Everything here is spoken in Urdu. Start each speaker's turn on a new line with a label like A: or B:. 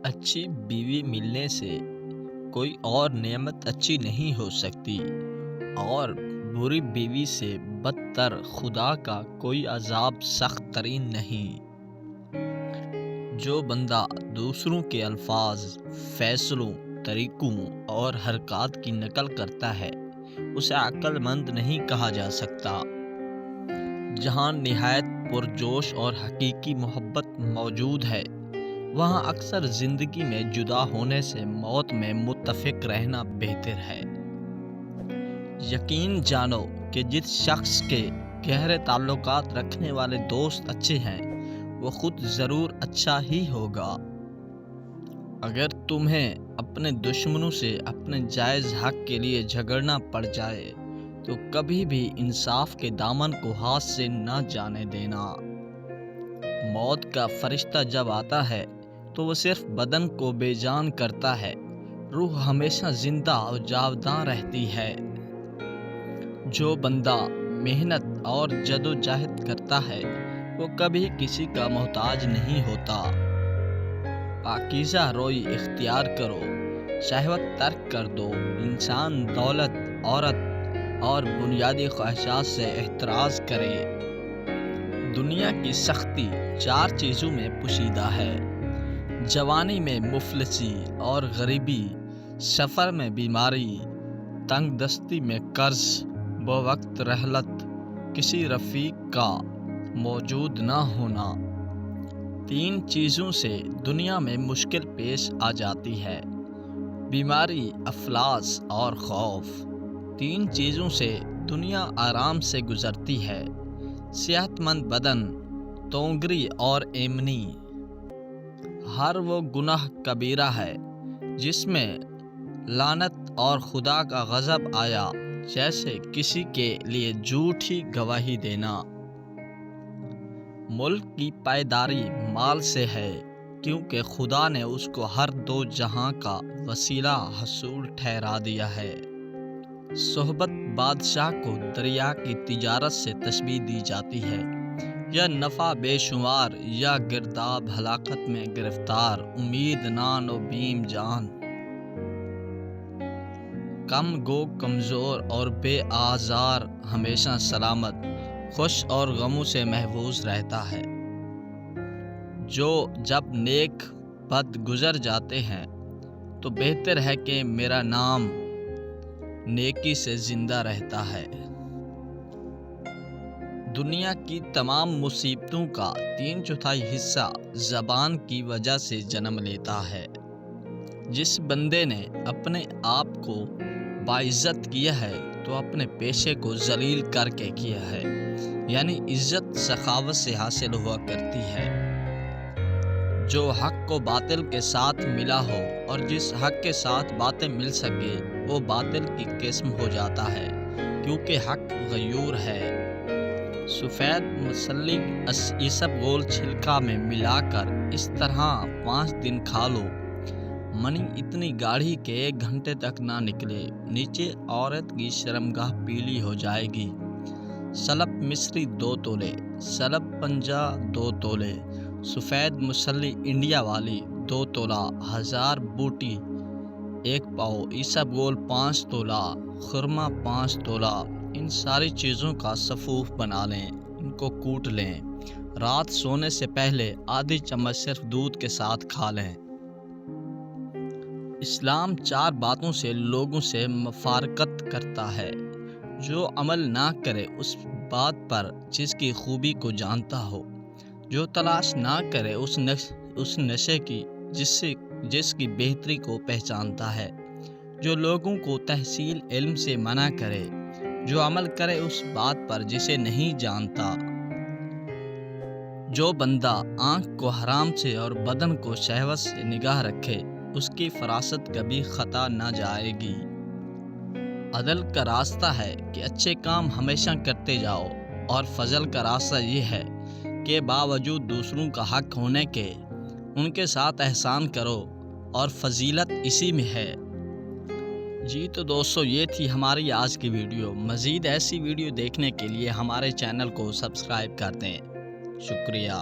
A: اچھی بیوی ملنے سے کوئی اور نعمت اچھی نہیں ہو سکتی، اور بری بیوی سے بدتر خدا کا کوئی عذاب سخت ترین نہیں۔ جو بندہ دوسروں کے الفاظ، فیصلوں، طریقوں اور حرکات کی نقل کرتا ہے اسے عقل مند نہیں کہا جا سکتا۔ جہاں نہایت پرجوش اور حقیقی محبت موجود ہے، وہاں اکثر زندگی میں جدا ہونے سے موت میں متفق رہنا بہتر ہے۔ یقین جانو کہ جس شخص کے گہرے تعلقات رکھنے والے دوست اچھے ہیں وہ خود ضرور اچھا ہی ہوگا۔ اگر تمہیں اپنے دشمنوں سے اپنے جائز حق کے لیے جھگڑنا پڑ جائے تو کبھی بھی انصاف کے دامن کو ہاتھ سے نہ جانے دینا۔ موت کا فرشتہ جب آتا ہے تو وہ صرف بدن کو بے جان کرتا ہے، روح ہمیشہ زندہ اور جاوداں رہتی ہے۔ جو بندہ محنت اور جدوجہد کرتا ہے وہ کبھی کسی کا محتاج نہیں ہوتا۔ پاکیزہ روی اختیار کرو، شہوت ترک کر دو۔ انسان دولت، عورت اور بنیادی خواہشات سے احتراز کرے۔ دنیا کی سختی 4 چیزوں میں پوشیدہ ہے: جوانی میں مفلسی اور غریبی، سفر میں بیماری، تنگ دستی میں قرض، بوقت رحلت کسی رفیق کا موجود نہ ہونا۔ 3 چیزوں سے دنیا میں مشکل پیش آ جاتی ہے: بیماری، افلاس اور خوف۔ 3 چیزوں سے دنیا آرام سے گزرتی ہے: صحت مند بدن، تونگری اور ایمنی۔ ہر وہ گناہ کبیرہ ہے جس میں لعنت اور خدا کا غضب آیا، جیسے کسی کے لیے جھوٹی گواہی دینا۔ ملک کی پائیداری مال سے ہے، کیونکہ خدا نے اس کو ہر 2 جہاں کا وسیلہ حصول ٹھہرا دیا ہے۔ صحبت بادشاہ کو دریا کی تجارت سے تشبیہ دی جاتی ہے، یا نفع بے شمار یا گرداب ہلاکت میں گرفتار، امید نان و بیم جان۔ کم گو کمزور اور بے آزار ہمیشہ سلامت، خوش اور غموں سے محفوظ رہتا ہے۔ جو جب نیک بد گزر جاتے ہیں تو بہتر ہے کہ میرا نام نیکی سے زندہ رہتا ہے۔ دنیا کی تمام مصیبتوں کا 3/4 حصہ زبان کی وجہ سے جنم لیتا ہے۔ جس بندے نے اپنے آپ کو باعزت کیا ہے تو اپنے پیشے کو ذلیل کر کے کیا ہے، یعنی عزت سخاوت سے حاصل ہوا کرتی ہے۔ جو حق کو باطل کے ساتھ ملا ہو اور جس حق کے ساتھ باطل مل سکے وہ باطل کی قسم ہو جاتا ہے، کیونکہ حق غیور ہے۔ سفید مصلی اسبغول چھلکا میں ملا کر اس طرح 5 دن کھا لو، منی اتنی گاڑھی کہ 1 گھنٹے تک نہ نکلے، نیچے عورت کی شرمگاہ پیلی ہو جائے گی۔ سلب مصری 2 تولے، سلب پنجہ 2 تولے، سفید مصلی انڈیا والی 2 تولہ، 1000 بوٹی 1 پاؤ، اسبغول 5 تولہ، خرما 5 تولہ۔ ان ساری چیزوں کا صفوف بنا لیں، ان کو کوٹ لیں، رات سونے سے پہلے آدھی چمچ صرف دودھ کے ساتھ کھا لیں۔ اسلام 4 باتوں سے لوگوں سے مفارقت کرتا ہے: جو عمل نہ کرے اس بات پر جس کی خوبی کو جانتا ہو، جو تلاش نہ کرے اس نشے کی جس کی بہتری کو پہچانتا ہے، جو لوگوں کو تحصیل علم سے منع کرے، جو عمل کرے اس بات پر جسے نہیں جانتا۔ جو بندہ آنکھ کو حرام سے اور بدن کو شہوت سے نگاہ رکھے اس کی فراست کبھی خطا نہ جائے گی۔ عدل کا راستہ ہے کہ اچھے کام ہمیشہ کرتے جاؤ، اور فضل کا راستہ یہ ہے کہ باوجود دوسروں کا حق ہونے کے ان کے ساتھ احسان کرو، اور فضیلت اسی میں ہے۔ جی تو دوستو، یہ تھی ہماری آج کی ویڈیو۔ مزید ایسی ویڈیو دیکھنے کے لیے ہمارے چینل کو سبسکرائب کر دیں۔ شکریہ۔